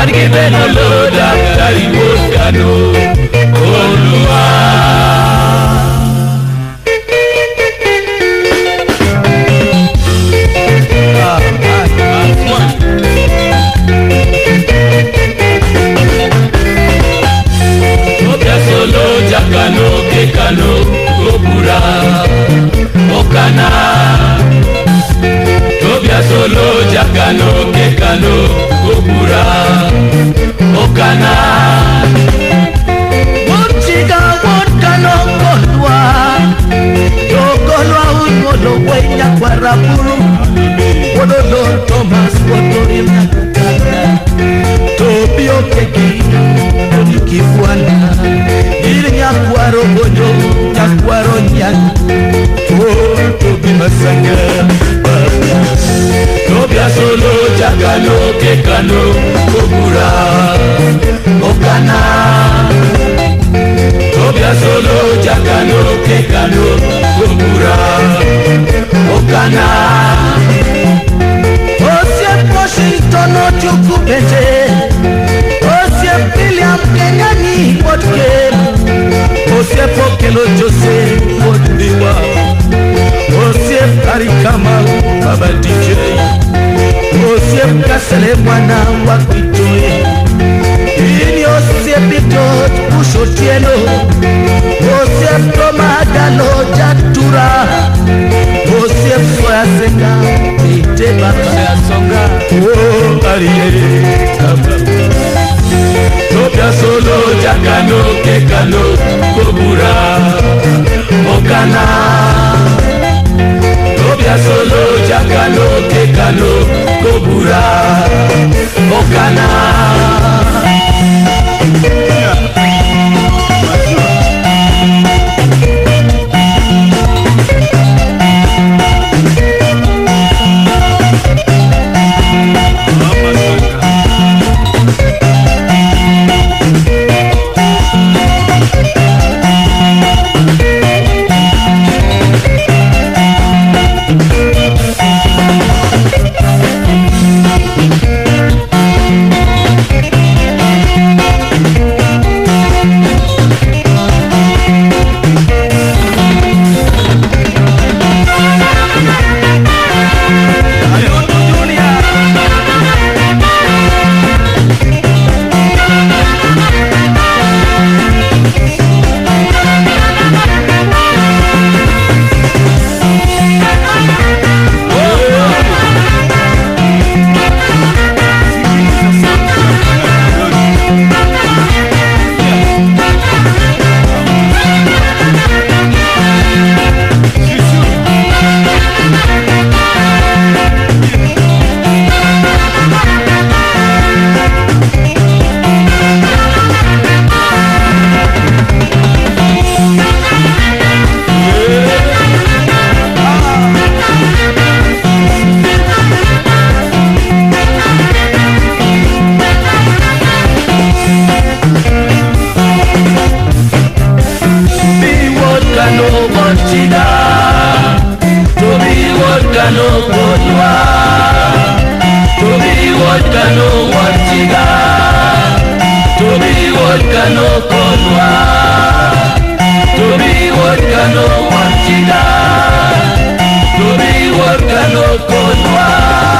Wargi beno loda dari wotano Olua Obia solo jakano kekano Gobura Okana Obia solo jakano kekano Gobura Okana Mochiga wotkano kolwa Yokolwa unyolo wenya kwa rapuru Wodolo Thomas Wotori Nakukana Tobio keki Onikifuana Iri nyakwaro bonyo Nyakwaro nyangu Oh Tobi Masanga Tobia solo jakano kekano Gobura Okana Tobia solo jakano kekano Gobura Okana Osiep Washington Otukubete Osiep William Kenyani Wotkem Osiep Okelo Jose Wotniwa Osiep Arikama Baba DJ Osiep Kasele mwana wakwitoe Ini Osiep Itot Ushotieno Osiep Tomadalo Jatura Osiep Soyasenga Ite baba Soyasenga Oh Ariye Kama Tobia solo jakano kekano Gobura Okana Tobia solo jakano kekano Gobura Okana Konwa